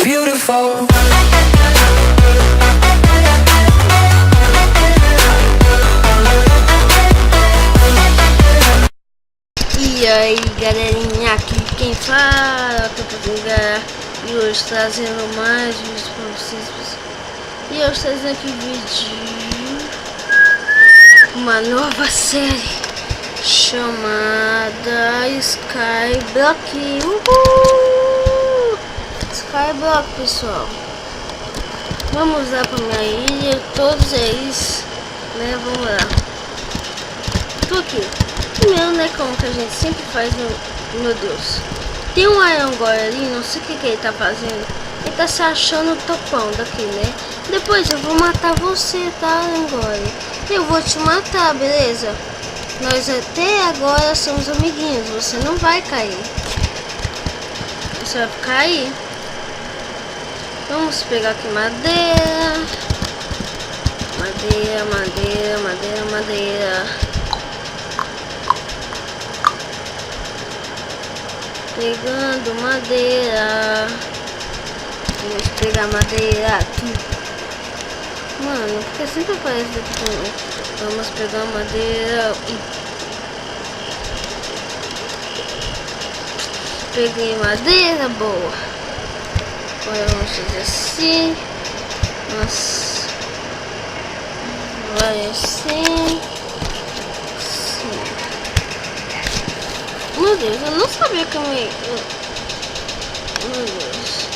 beautiful. E aí galerinha, aqui quem fala, e hoje trazendo mais vídeos pra vocês. E hoje trazendo aqui vídeo, uma nova série chamada Skyblock. Uhul! Skyblock, pessoal. Vamos lá pra minha ilha, todos eles, né? Vamos lá. Tô aqui. Primeiro, né, como que a gente sempre faz, meu Deus. Tem um Arangor ali, não sei o que ele tá fazendo. Ele tá se achando topão daqui, né? Depois eu vou matar você, tá, Arangor? Eu vou te matar, beleza? Nós até agora somos amiguinhos, você não vai cair. Você vai cair. Vamos pegar aqui madeira. Madeira, madeira, madeira, madeira. Pegando madeira. Vamos pegar madeira aqui. Mano, porque sempre aparece daqui também. Vamos pegar madeira e... Peguei madeira, boa. Agora vamos fazer assim. Nossa. Vai assim. Meu Deus, eu não sabia que eu me... Meu Deus.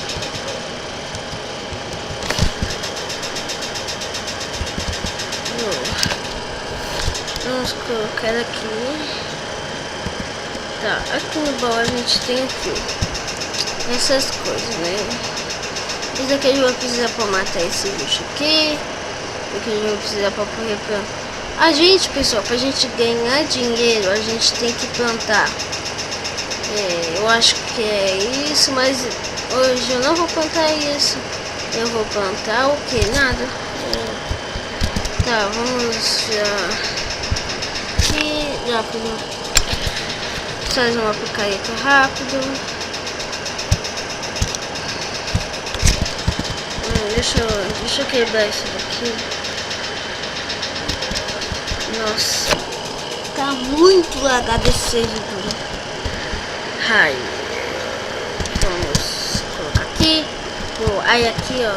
Vamos colocar aqui. Tá, aqui no baú a gente tem aqui essas coisas, né? Isso aqui a gente vai precisar pra matar esse bicho aqui. Isso aqui a gente vai precisar pra correr pra... A gente, pessoal, pra gente ganhar dinheiro, a gente tem que plantar. Eu acho que é isso, mas hoje eu não vou plantar isso. Eu vou plantar o que? Nada. Tá, vamos já... Aqui, já fazer uma picareta rápido. Deixa eu quebrar isso daqui. Nossa, tá muito lagado esse servidor. Ai, vamos colocar aqui. Aí aqui, ó,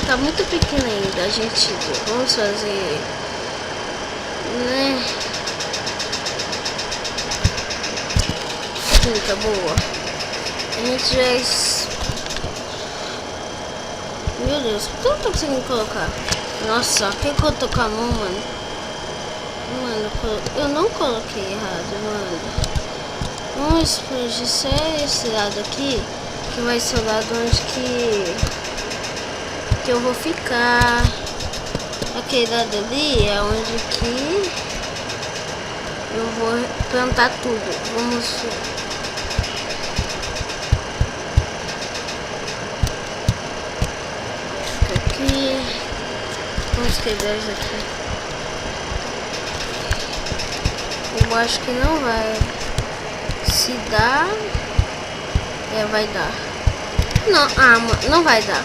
tá muito pequeno ainda, a gente vamos fazer, né? Tá boa. A gente já... Meu Deus, por que eu não tô conseguindo colocar? Nossa, por que eu tô com a mão, mano? Mano, eu não coloquei errado, mano. Vamos explodir só esse lado aqui, que vai ser o lado onde que eu vou ficar. Aquele lado ali é onde que eu vou plantar tudo. Vamos... Aqui. Vamos quebrar isso aqui. Eu acho que não vai. Se dá, vai dar. Não, não vai dar.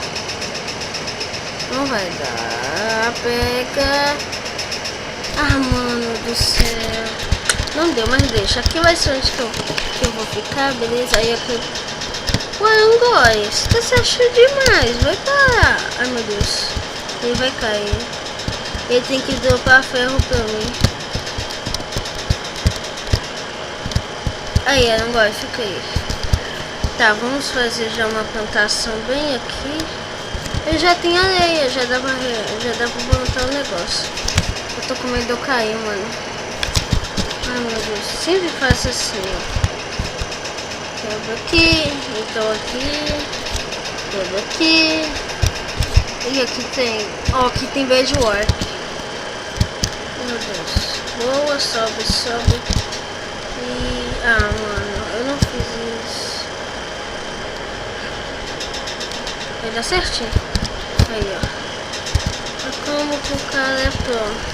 Não vai dar. Pega. Mano do céu. Não deu, mas deixa. Aqui vai ser onde que eu vou ficar, beleza? Aí aqui... Ué, Angói, você tá se achando demais. Vai parar. Ai, meu Deus. Ele vai cair. Ele tem que dropar ferro pra mim. Aí, Angói, fica aí. Tá, vamos fazer já uma plantação bem aqui. Eu já tenho areia, já dá pra plantar o negócio. Eu tô com medo de eu cair, mano. Ai, meu Deus, sempre faço assim, ó. Quebra aqui, então aqui, quebra aqui. E aqui tem, ó, aqui tem beijo work. Meu Deus. Boa, sobe, sobe. E, mano, eu não fiz isso. Vai dar certinho. Aí, ó. Como que o cara é pronto?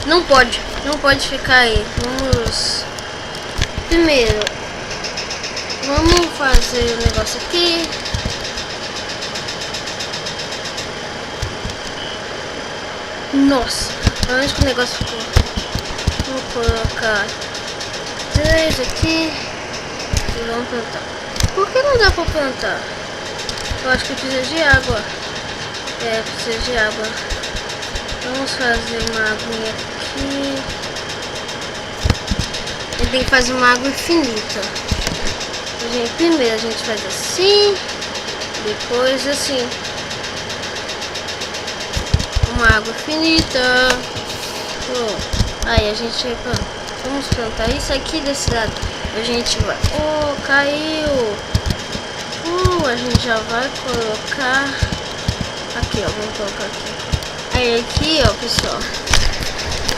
Não pode ficar aí. Vamos... Primeiro, Vamos fazer o negócio aqui. Nossa, onde que o negócio ficou? Vou colocar 3 aqui e vamos plantar. Por que não dá pra plantar? Eu acho que precisa de água. É, precisa de água. Vamos fazer uma aguinha aqui. E tem que fazer uma água infinita. Primeiro a gente faz assim, depois assim. Uma água infinita. Aí a gente vai plantar. Vamos plantar isso aqui desse lado. A gente vai. Caiu. A gente já vai colocar aqui, ó. Vamos colocar aqui. Aí aqui, ó, pessoal.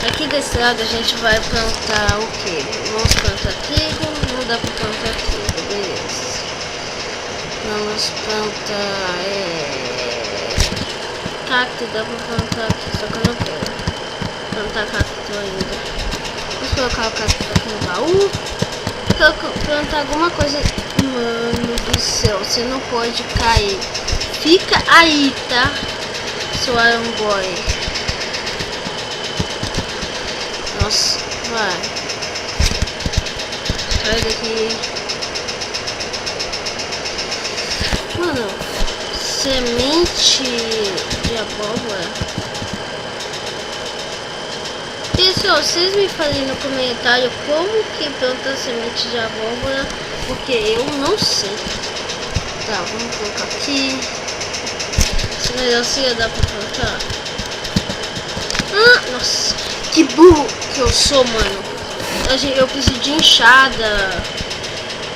Aqui desse lado a gente vai plantar o que? Vamos plantar trigo. Não dá pra plantar trigo, beleza. Vamos plantar cacto, dá pra plantar aqui, só que eu não quero plantar cacto ainda. Vamos colocar o cacto aqui no baú. Plantar alguma coisa. Mano do céu, você não pode cair. Fica aí, tá? Seu Iron Boy. Nossa, vai. Sai daqui. Mano, semente de abóbora. Pessoal, vocês me falem no comentário como que planta semente de abóbora, porque eu não sei. Tá, vamos colocar aqui. Esse negocinho dá pra plantar? Nossa, que burro que eu sou, mano. Eu preciso de enxada.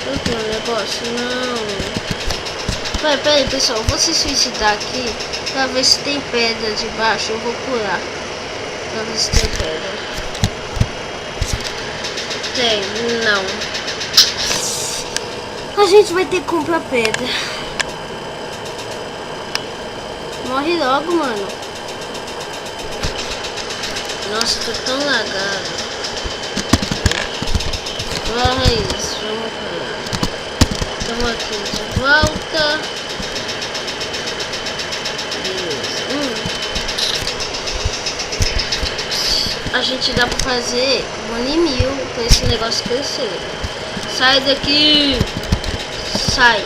Olha que negócio, não. Pera aí, pessoal, eu vou se suicidar aqui pra ver se tem pedra debaixo. Eu vou pular pra ver se tem pedra. Tem, não. A gente vai ter que comprar pedra. Morre logo, mano. Nossa, tô tão lagado. Olha isso, vamos ver. Estamos aqui de volta. A gente dá pra fazer 1.000 pra esse negócio crescer. Sai daqui. Sai.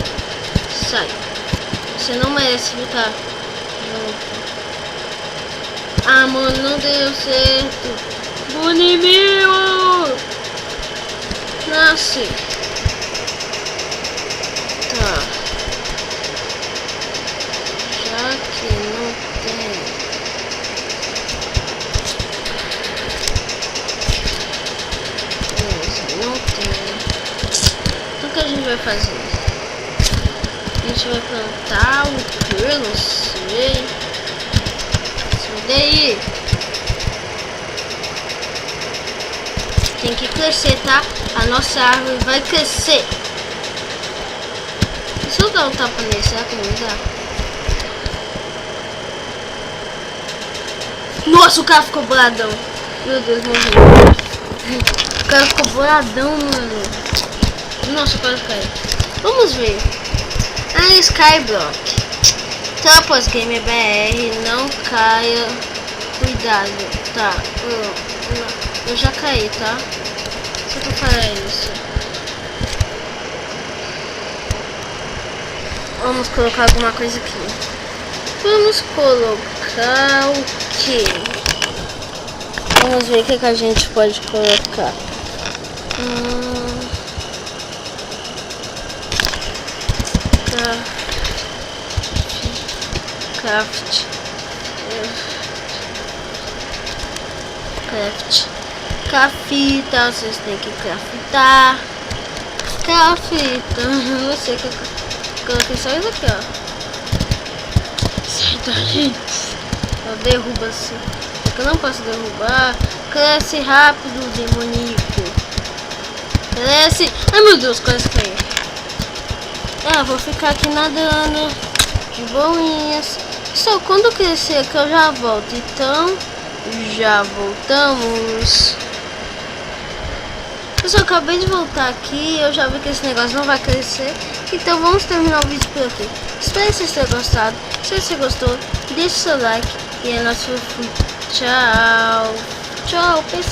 Você não merece ficar junto. Mano, não deu certo. 1.000. Nasce. Tá. Já que não tem. Não tem. Então o que a gente vai fazer? A gente vai plantar o que? Eu não sei. Sai daí. Tem que crescer, tá? A nossa árvore vai crescer. Se eu dar um tapa nesse, será que não dá? Nossa, o cara ficou boladão. Meu Deus, morreu. O cara ficou boladão, mano. Nossa, o cara caiu. Vamos ver. Skyblock. Tropas Gamer BR, não caia. Cuidado. Tá. Eu já caí, tá? Só que eu falei isso. Vamos colocar alguma coisa aqui. Vamos colocar o que? Vamos ver o que a gente pode colocar. Craft. Crafta, vocês têm que craftar. Você que eu coloquei só isso aqui, ó. Sai daí. Eu derrubo assim. Eu não posso derrubar. Cresce rápido, demoníaco. Cresce. Ai, meu Deus, quase caí. Vou ficar aqui nadando de boinhas. Só quando crescer aqui eu já volto. Então, já voltamos. Pessoal, eu acabei de voltar aqui, eu já vi que esse negócio não vai crescer, então vamos terminar o vídeo por aqui. Espero que vocês tenham gostado. Se você gostou, deixe seu like e é nosso tchau. Tchau, pessoal.